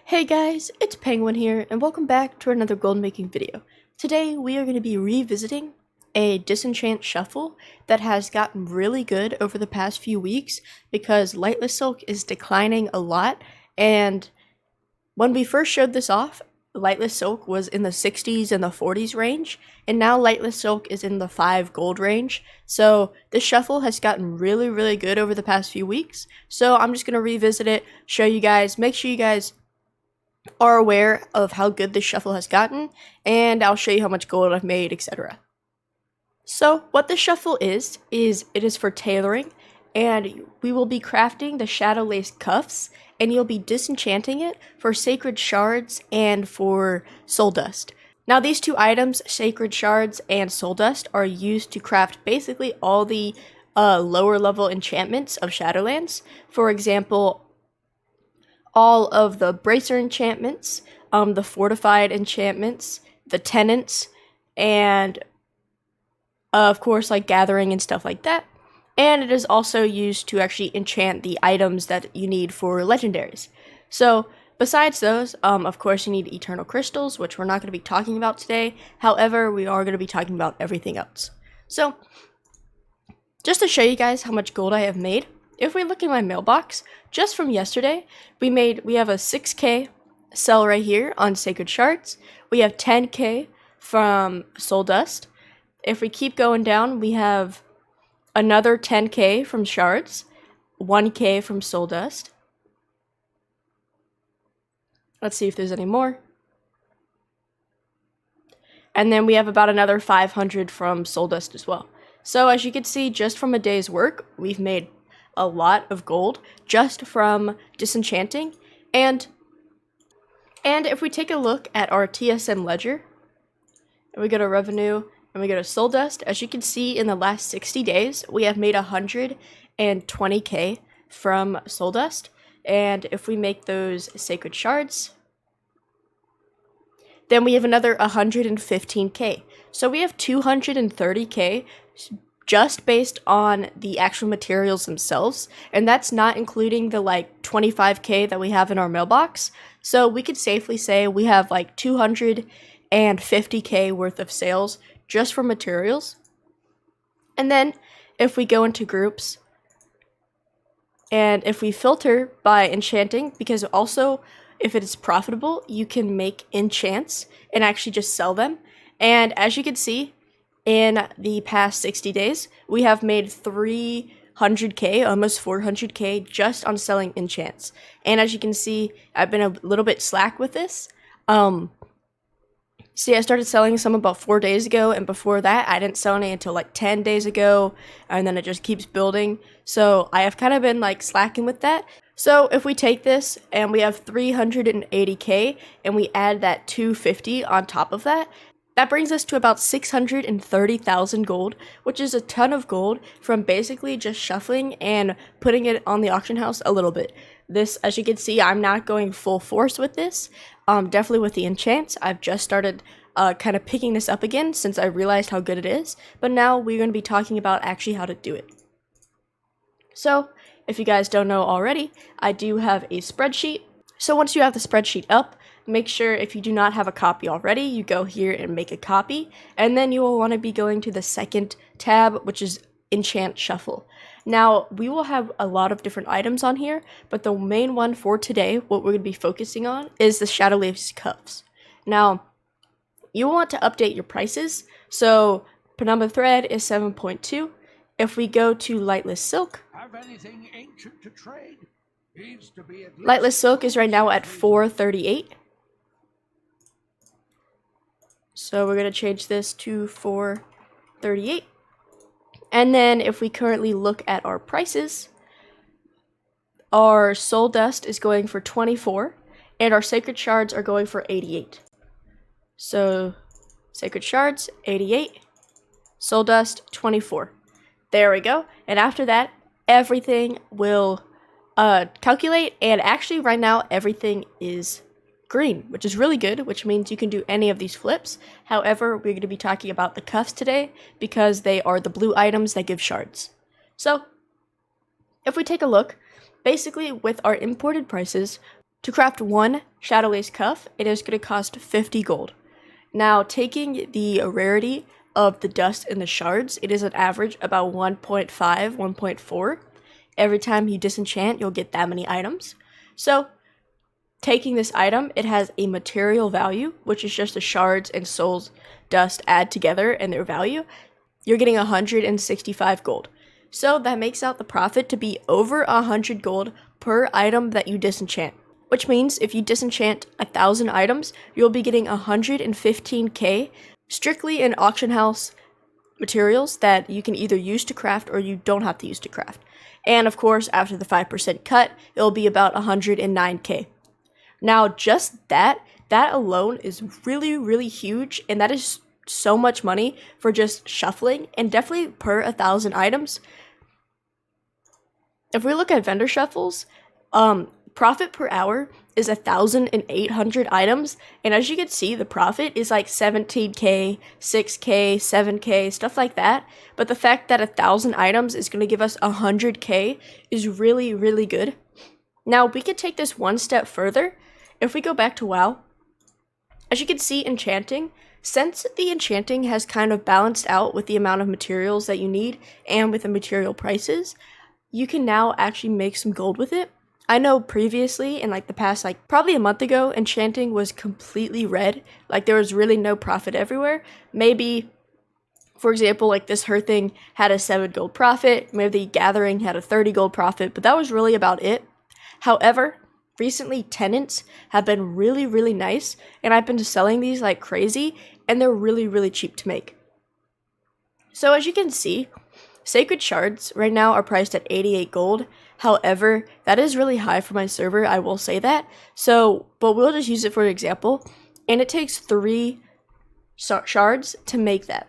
Hey guys, it's Penguin here, and welcome back to another gold making video. Today we are going to be revisiting a Disenchant Shuffle that has gotten really good over the past few weeks because Lightless Silk is declining a lot, and when we first showed this off, Lightless Silk was in the 60s and the 40s range, and now Lightless Silk is in the 5 gold range. So this shuffle has gotten really good over the past few weeks. So I'm just going to revisit it, show you guys, make sure you guys are aware of how good this shuffle has gotten, and I'll show you how much gold I've made, etc. So what this shuffle is it is for tailoring, and we will be crafting the Shadowlands cuffs, and you'll be disenchanting it for sacred shards and for soul dust. Now these two items, sacred shards and soul dust, are used to craft basically all the lower level enchantments of Shadowlands. For example, all of the bracer enchantments, the fortified enchantments, the tenants, and of course like gathering and stuff like that. And it is also used to actually enchant the items that you need for legendaries. So besides those, of course you need eternal crystals, which we're not going to be talking about today. However, we are going to be talking about everything else. So just to show you guys how much gold I have made, if we look in my mailbox, just from yesterday, we have a 6k sell right here on Sacred Shards. We have 10k from Soul Dust. If we keep going down, we have another 10k from Shards, 1k from Soul Dust. Let's see if there's any more. And then we have about another 500 from Soul Dust as well. So as you can see, just from a day's work, we've made a lot of gold just from disenchanting. And if we take a look at our TSM ledger, and we go to revenue and we go to soul dust, as you can see in the last 60 days we have made 120k from soul dust. And if we make those sacred shards, then we have another 115k. So we have 230k just based on the actual materials themselves, and that's not including the like 25k that we have in our mailbox. So we could safely say we have like 250k worth of sales just from materials. And then if we go into groups and if we filter by enchanting, because also if it is profitable you can make enchants and actually just sell them. And as you can see, in the past 60 days, we have made 300k, almost 400k just on selling enchants. And as you can see, I've been a little bit slack with this. See, I started selling some about 4 days ago, and before that, I didn't sell any until like 10 days ago, and then it just keeps building. So I have kind of been like slacking with that. So if we take this and we have 380k and we add that 250 on top of that, that brings us to about 630,000 gold, which is a ton of gold from basically just shuffling and putting it on the auction house a little bit. This, as you can see, I'm not going full force with this. Definitely with the enchants, I've just started kind of picking this up again since I realized how good it is. But now we're going to be talking about actually how to do it. So, if you guys don't know already, I do have a spreadsheet. So once you have the spreadsheet up, make sure if you do not have a copy already, you go here and make a copy, and then you will want to be going to the second tab, which is Enchant Shuffle. Now, we will have a lot of different items on here, but the main one for today, what we're going to be focusing on, is the Shadowlands cuffs. Now, you want to update your prices, so Penumbra thread is 7.2. If we go to Lightless Silk, have anything ancient to trade? Needs to be at least Lightless Silk is right now at 438. So we're going to change this to 438. And then if we currently look at our prices, our soul dust is going for 24 and our sacred shards are going for 88. So sacred shards 88, soul dust 24. There we go. And after that, everything will calculate, and actually right now everything is green, which is really good, which means you can do any of these flips. However, we're going to be talking about the cuffs today because they are the blue items that give shards. So if we take a look, basically with our imported prices, to craft one Shadowlands cuff, it is going to cost 50 gold. Now, taking the rarity of the dust and the shards, it is an average about 1.5, 1.4. Every time you disenchant, you'll get that many items. So, taking this item, it has a material value, which is just the shards and souls dust add together and their value. You're getting 165 gold. So that makes out the profit to be over 100 gold per item that you disenchant. Which means if you disenchant 1,000 items, you'll be getting 115k strictly in auction house materials that you can either use to craft or you don't have to use to craft. And of course, after the 5% cut, it'll be about 109k. Now, just that alone is really, really huge, and that is so much money for just shuffling, and definitely per 1,000 items. If we look at vendor shuffles, profit per hour is 1,800 items, and as you can see, the profit is like 17k, 6k, 7k, stuff like that. But the fact that 1,000 items is going to give us 100k is really, really good. Now, we could take this one step further. If we go back to WoW, as you can see, enchanting, since the enchanting has kind of balanced out with the amount of materials that you need and with the material prices, you can now actually make some gold with it. I know previously, in like the past, like probably a month ago, enchanting was completely red. Like there was really no profit everywhere. Maybe, for example, like this her thing had a 7 gold profit. Maybe the gathering had a 30 gold profit, but that was really about it. However, recently tenants have been really, really nice, and I've been selling these like crazy, and they're really, really cheap to make. So as you can see, sacred shards right now are priced at 88 gold. However, that is really high for my server, I will say that. So, but we'll just use it for an example, and it takes 3 shards to make that.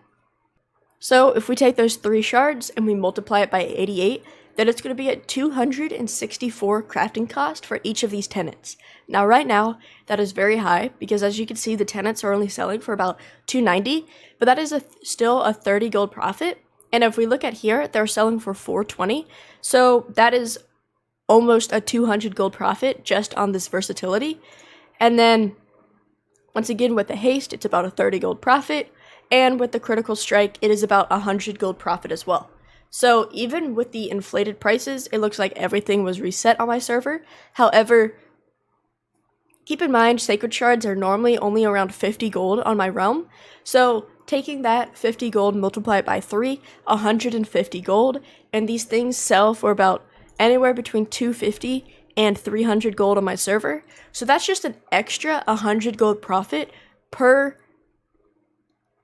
So if we take those 3 shards and we multiply it by 88, then it's going to be at 264 crafting cost for each of these tenants. Now, right now, that is very high because as you can see, the tenants are only selling for about 290, but that is still a 30 gold profit. And if we look at here, they're selling for 420. So that is almost a 200 gold profit just on this versatility. And then once again, with the haste, it's about a 30 gold profit. And with the critical strike, it is about 100 gold profit as well. So even with the inflated prices, it looks like everything was reset on my server. However, keep in mind, sacred shards are normally only around 50 gold on my realm. So taking that 50 gold, multiply it by 3, 150 gold, and these things sell for about anywhere between 250 and 300 gold on my server. So that's just an extra 100 gold profit per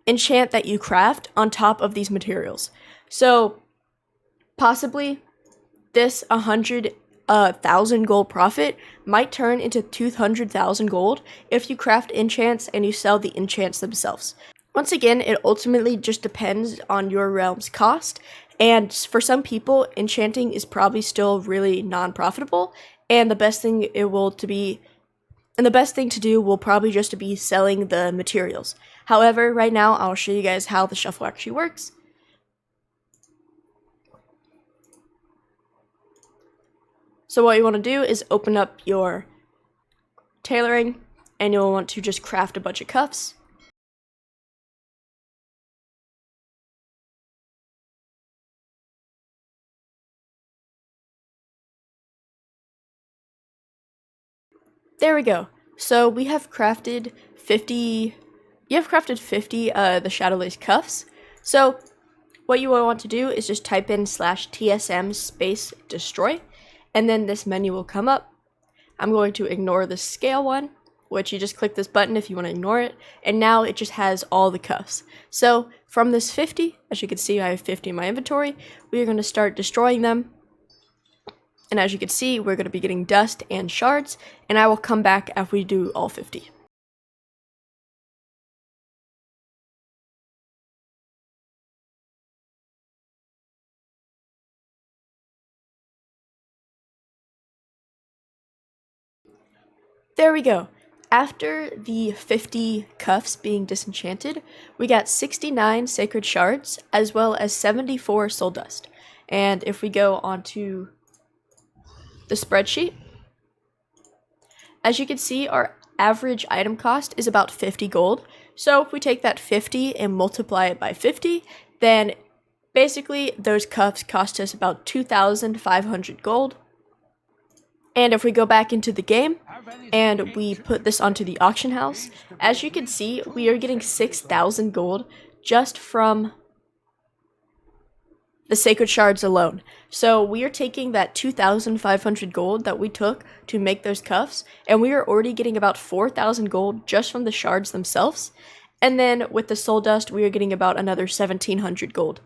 enchant that you craft on top of these materials. So possibly this 100,000 gold profit might turn into 200,000 gold if you craft enchants and you sell the enchants themselves. Once again, it ultimately just depends on your realm's cost, and for some people, enchanting is probably still really non-profitable, and the best thing to do will probably just be selling the materials. However, right now, I'll show you guys how the shuffle actually works. So what you want to do is open up your tailoring, and you'll want to just craft a bunch of cuffs. There we go. So we have crafted 50. You have crafted 50 the Shadowlands cuffs. So what you will want to do is just type in /TSM space destroy, and then this menu will come up. I'm going to ignore the scale one, which you just click this button if you want to ignore it, and now it just has all the cuffs. So from this 50, as you can see, I have 50 in my inventory. We are going to start destroying them. And as you can see, we're going to be getting dust and shards, and I will come back after we do all 50. There we go. After the 50 cuffs being disenchanted, we got 69 sacred shards, as well as 74 soul dust. And if we go onto the spreadsheet, as you can see, our average item cost is about 50 gold. So if we take that 50 and multiply it by 50, then basically those cuffs cost us about 2,500 gold. And if we go back into the game and we put this onto the auction house, as you can see, we are getting 6,000 gold just from the sacred shards alone. So we are taking that 2,500 gold that we took to make those cuffs, and we are already getting about 4,000 gold just from the shards themselves. And then with the soul dust, we are getting about another 1,700 gold.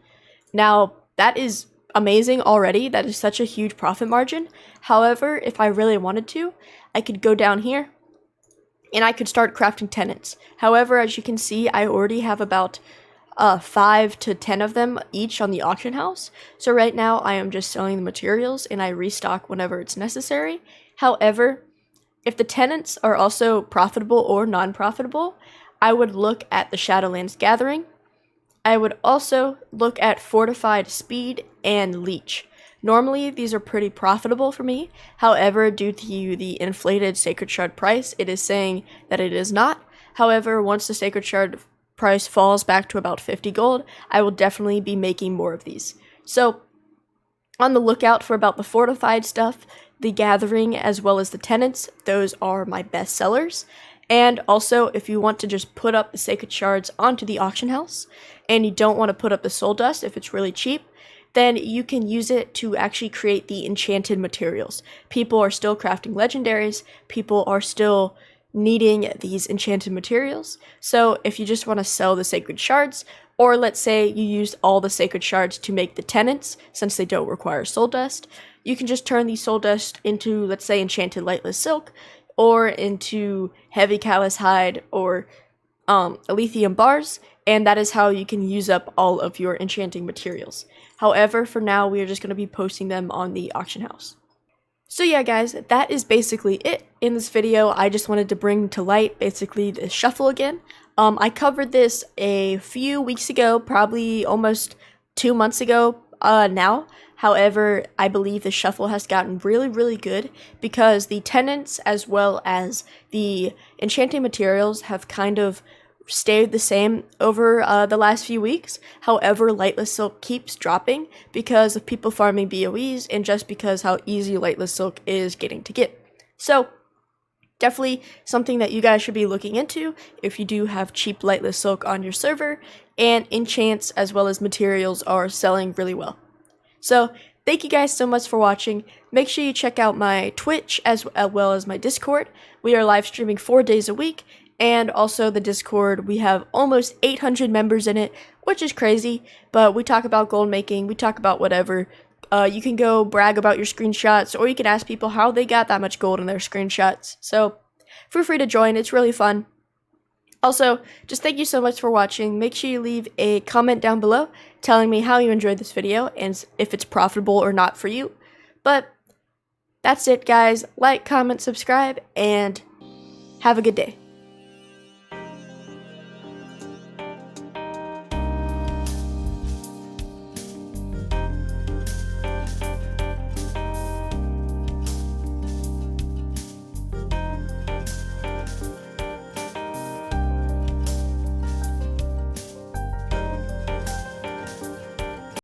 Now, that is amazing already. That is such a huge profit margin. However, if I really wanted to, I could go down here and I could start crafting tenants. However, as you can see, I already have about 5 to 10 of them each on the auction house. So right now I am just selling the materials and I restock whenever it's necessary. However, if the tenants are also profitable or non-profitable, I would look at the Shadowlands Gathering. I would also look at Fortified Speed and Leech. Normally, these are pretty profitable for me. However, due to the inflated Sacred Shard price, it is saying that it is not. However, once the Sacred Shard price falls back to about 50 gold, I will definitely be making more of these. So, on the lookout for about the fortified stuff, the gathering, as well as the tenants. Those are my best sellers. And also, if you want to just put up the sacred shards onto the auction house, and you don't want to put up the soul dust if it's really cheap, then you can use it to actually create the enchanted materials. People are still crafting legendaries, people are still needing these enchanted materials. So if you just want to sell the sacred shards, or let's say you used all the sacred shards to make the tenants, since they don't require soul dust, you can just turn the soul dust into, let's say, enchanted lightless silk, or into heavy callous hide, or lithium bars, and that is how you can use up all of your enchanting materials. However, for now, we are just going to be posting them on the auction house. So yeah, guys, that is basically it in this video. I just wanted to bring to light basically the shuffle again. I covered this a few weeks ago, probably almost 2 months ago now. However, I believe the shuffle has gotten really, really good because the tenants as well as the enchanting materials have kind of stayed the same over the last few weeks. However, Lightless Silk keeps dropping because of people farming BOEs and just because how easy Lightless Silk is getting to get. So, definitely something that you guys should be looking into if you do have cheap Lightless Silk on your server, and enchants as well as materials are selling really well. So, thank you guys so much for watching. Make sure you check out my Twitch as well as my Discord. We are live streaming 4 days a week, and also the Discord, we have almost 800 members in it, which is crazy, but we talk about gold making, we talk about whatever. You can go brag about your screenshots, or you can ask people how they got that much gold in their screenshots. So, feel free to join, it's really fun. Also, just thank you so much for watching. Make sure you leave a comment down below telling me how you enjoyed this video and if it's profitable or not for you. But that's it, guys. Like, comment, subscribe, and have a good day.